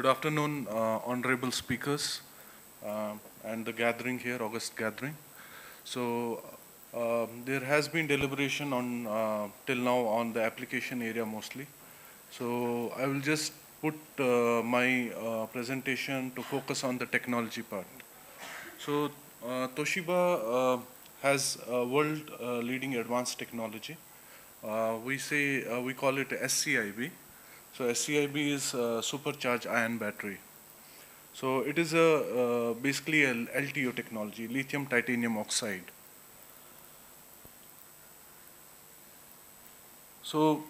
Good afternoon, honorable speakers, and the gathering here, August gathering. So there has been deliberation on till now on the application area mostly. So I will just put my presentation to focus on the technology part. So Toshiba has a world leading advanced technology. We call it SCIB. So SCIB is supercharged ion battery. So it is basically a LTO technology, lithium titanium oxide. So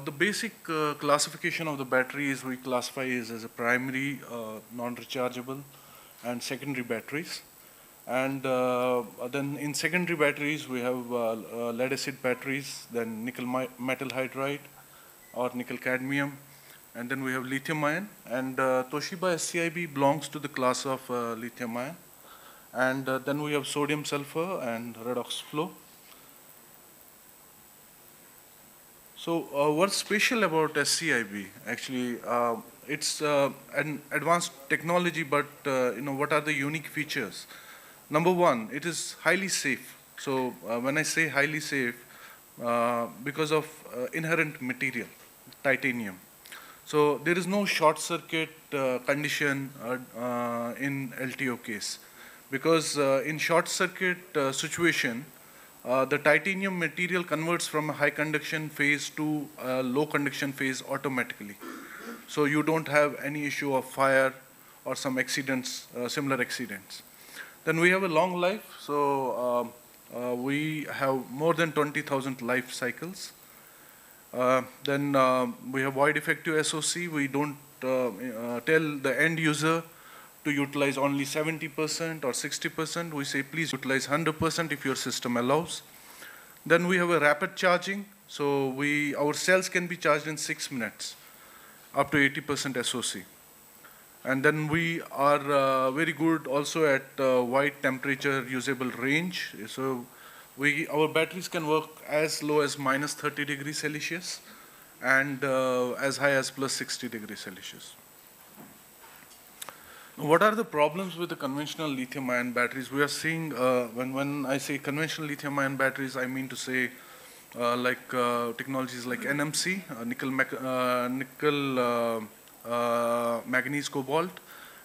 the basic classification of the battery is we classify as a primary, non-rechargeable, and secondary batteries. And then in secondary batteries, we have lead acid batteries, then nickel metal hydride or nickel cadmium, and then we have lithium ion. And Toshiba SCIB belongs to the class of lithium ion. And then we have sodium sulfur and redox flow. So what's special about SCIB? Actually, it's an advanced technology, but what are the unique features? Number one, it is highly safe. So when I say highly safe, because of inherent material, titanium. So there is no short circuit condition in LTO case, because in short circuit situation, the titanium material converts from a high conduction phase to a low conduction phase automatically. So you don't have any issue of fire or some accidents, similar accidents. Then we have a long life. So we have more than 20,000 life cycles. Then we have wide effective SOC. We don't tell the end user to utilize only 70% or 60%. We say please utilize 100% if your system allows. Then we have a rapid charging. So our cells can be charged in 6 minutes, up to 80% SOC. And then we are very good also at wide temperature usable range. So our batteries can work as low as minus 30 degrees Celsius and as high as plus 60 degrees Celsius. What are the problems with the conventional lithium-ion batteries? We are seeing, when I say conventional lithium-ion batteries, I mean to say technologies like NMC, nickel manganese cobalt,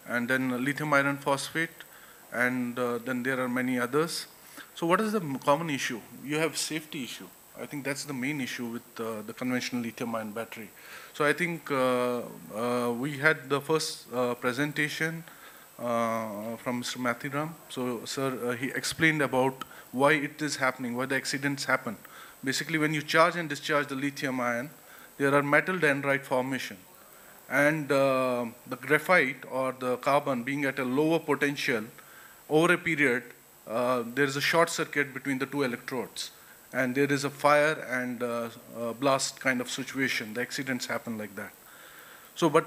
and then lithium iron phosphate, and then there are many others. So what is the common issue? You have safety issue. I think that's the main issue with the conventional lithium-ion battery. So I think we had the first presentation from Mr. Mathiram. So sir, he explained about why it is happening, why the accidents happen. Basically, when you charge and discharge the lithium ion, there are metal dendrite formation. And the graphite or the carbon being at a lower potential, over a period, there is a short circuit between the two electrodes. And there is a fire and blast kind of situation. The accidents happen like that. So, but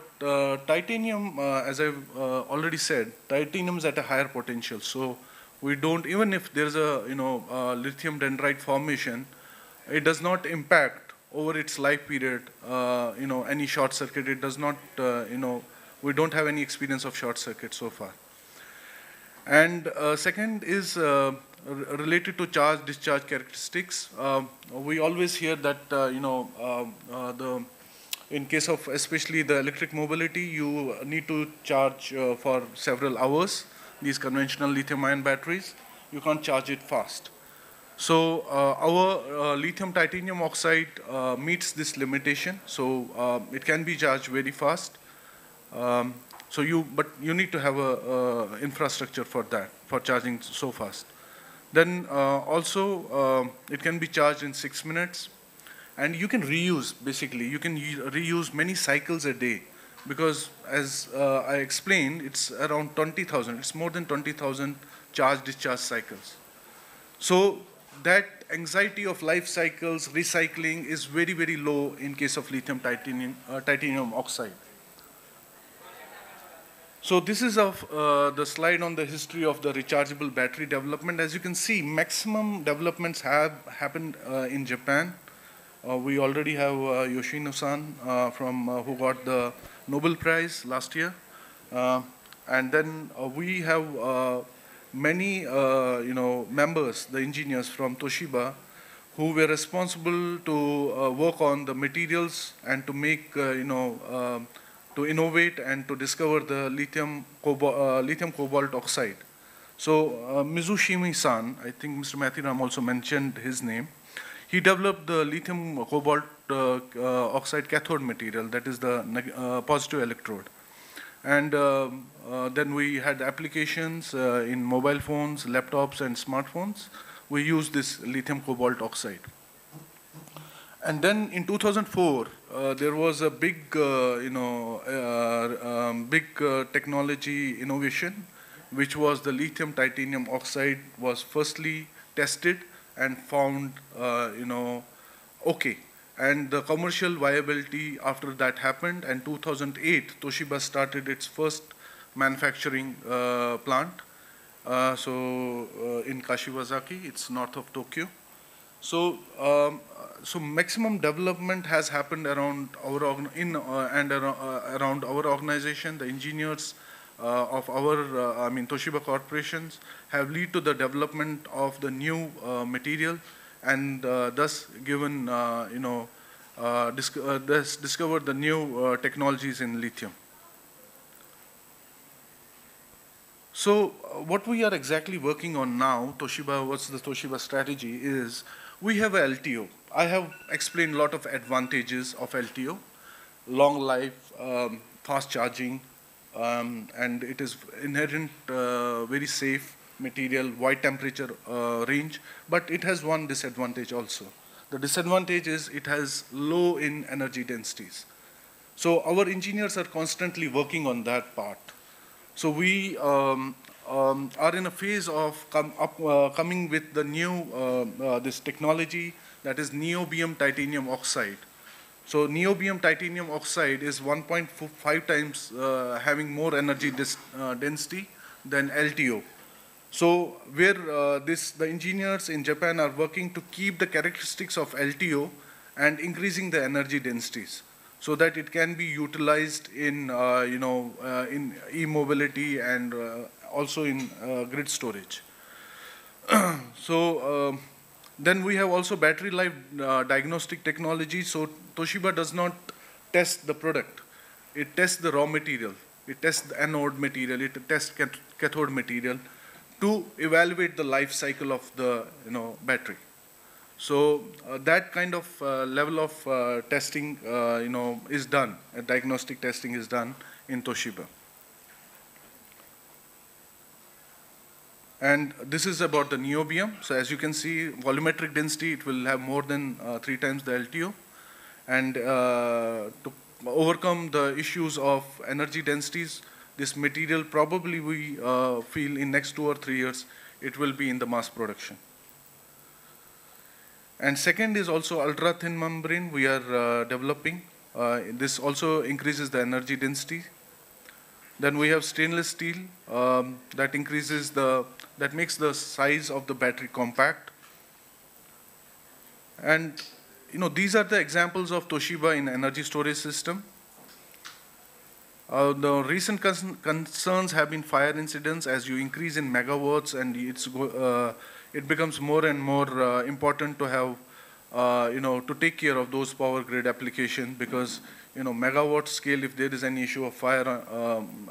titanium, as I've already said, titanium is at a higher potential. So we don't, even if there's a lithium dendrite formation, it does not impact over its life period, any short circuit. It does not, we don't have any experience of short circuit so far. And second is related to charge discharge characteristics. We always hear that in case of especially the electric mobility, you need to charge for several hours. These conventional lithium-ion batteries, you can't charge it fast. So our lithium titanium oxide meets this limitation. So it can be charged very fast. But you need to have a infrastructure for that, for charging so fast. Then also it can be charged in 6 minutes. And you can reuse, basically, you can reuse many cycles a day. Because as I explained, it's around 20,000. It's more than 20,000 charge-discharge cycles. So that anxiety of life cycles, recycling is very, very low in case of lithium titanium oxide. So this is the slide on the history of the rechargeable battery development. As you can see, maximum developments have happened in Japan. We already have Yoshino-san who got the Nobel Prize last year. Uh, and then we have many, members, the engineers from Toshiba, who were responsible to work on the materials and to make, to innovate and to discover the lithium cobalt oxide. So Mizushimi-san, I think Mr. Mathiram also mentioned his name. He developed the lithium cobalt oxide cathode material, that is the positive electrode. And then we had applications in mobile phones, laptops, and smartphones. We used this lithium cobalt oxide. And then in 2004, there was a big, technology innovation, which was the lithium titanium oxide was firstly tested and found, okay. And the commercial viability after that happened, and 2008, Toshiba started its first manufacturing plant. In Kashiwazaki, it's north of Tokyo. So, so maximum development has happened around our around our organization. The engineers of our, Toshiba corporations have led to the development of the new material, and thus given, thus discovered the new technologies in lithium. So what we are exactly working on now, Toshiba, what's the Toshiba strategy is, we have a LTO. I have explained a lot of advantages of LTO, long life, fast charging, and it is inherent, very safe material, wide temperature range, but it has one disadvantage also. The disadvantage is it has low in energy densities. So our engineers are constantly working on that part. So we are in a phase of coming with the new, this technology that is niobium titanium oxide. So niobium titanium oxide is 1.5 times having more energy density than LTO. So where the engineers in Japan are working to keep the characteristics of LTO and increasing the energy densities, so that it can be utilized in, in e-mobility and also in grid storage. So then we have also battery life diagnostic technology. So Toshiba does not test the product. It tests the raw material. It tests the anode material. It tests cathode material to evaluate the life cycle of the battery. So that kind of level of testing, is done. Diagnostic testing is done in Toshiba. And this is about the niobium. So as you can see, volumetric density, it will have more than 3 times the LTO. And to overcome the issues of energy densities, this material probably we feel in next 2 or 3 years, it will be in the mass production. And second is also ultra thin membrane we are developing. This also increases the energy density. Then we have stainless steel that increases that makes the size of the battery compact. And these are the examples of Toshiba in energy storage system. The recent concerns have been fire incidents. As you increase in megawatts, and it becomes more and more important to have, to take care of those power grid applications, because megawatt scale, if there is any issue of fire,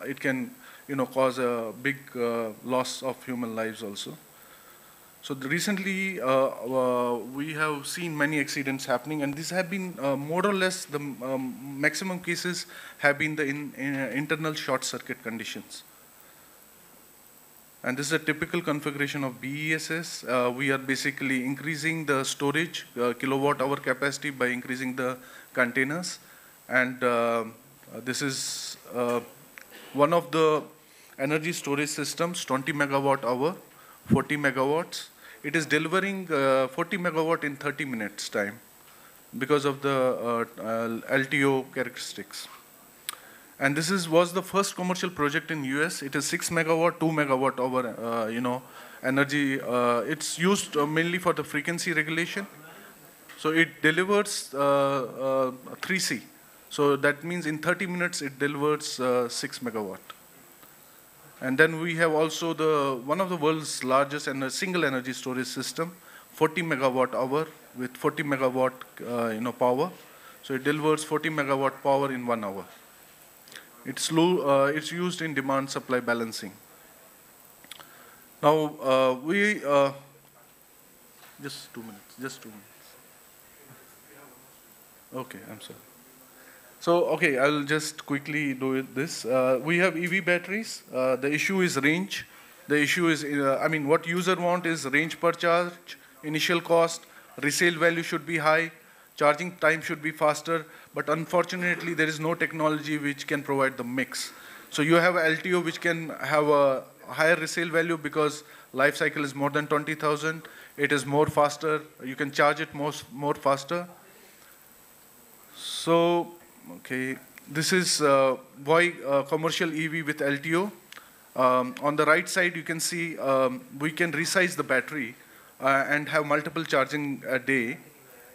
it can cause a big loss of human lives also. So recently we have seen many accidents happening, and these have been more or less the maximum cases have been the internal short circuit conditions. And this is a typical configuration of BESS. We are basically increasing the storage kilowatt hour capacity by increasing the containers. And this is one of the energy storage systems, 20 megawatt hour, 40 megawatts. It is delivering 40 megawatt in 30 minutes time because of the LTO characteristics. And this was the first commercial project in US. It is 6 megawatt, 2 megawatt hour, energy. It's used mainly for the frequency regulation. So it delivers 3C. So that means in 30 minutes it delivers 6 megawatt. And then we have also one of the world's largest and a single energy storage system, 40 megawatt hour with 40 megawatt power. So it delivers 40 megawatt power in 1 hour. It's used in demand supply balancing. Now just 2 minutes, just 2 minutes. Okay, I'm sorry. So, okay, I'll just quickly do this. We have EV batteries. The issue is range. The issue is, what user want is range per charge, initial cost, resale value should be high, charging time should be faster, but unfortunately there is no technology which can provide the mix. So you have LTO which can have a higher resale value because life cycle is more than 20,000. It is more faster. You can charge it more faster. So, okay, this is why commercial EV with LTO. On the right side, you can see we can resize the battery and have multiple charging a day,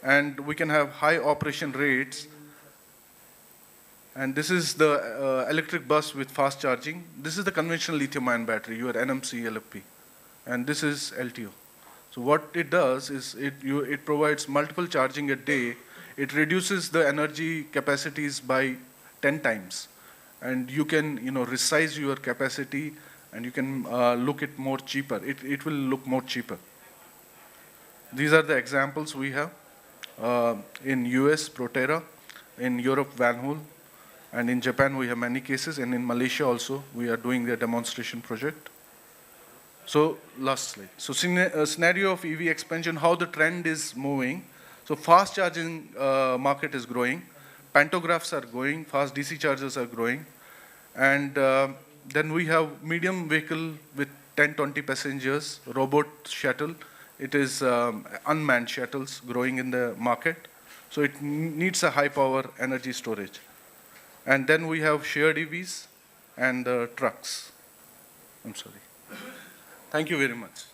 and we can have high operation rates. And this is the electric bus with fast charging. This is the conventional lithium-ion battery, your NMC LFP, and this is LTO. So what it does is it provides multiple charging a day. It reduces the energy capacities by 10 times. And you can resize your capacity and you can look it more cheaper. It will look more cheaper. These are the examples we have. In US, Proterra. In Europe, Van Hool. And in Japan, we have many cases. And in Malaysia also, we are doing a demonstration project. So last slide. So scenario of EV expansion, how the trend is moving. So fast charging market is growing. Pantographs are growing. Fast DC chargers are growing. And then we have medium vehicle with 10, 20 passengers, robot shuttle. It is unmanned shuttles growing in the market. So it needs a high power energy storage. And then we have shared EVs and trucks. I'm sorry. Thank you very much.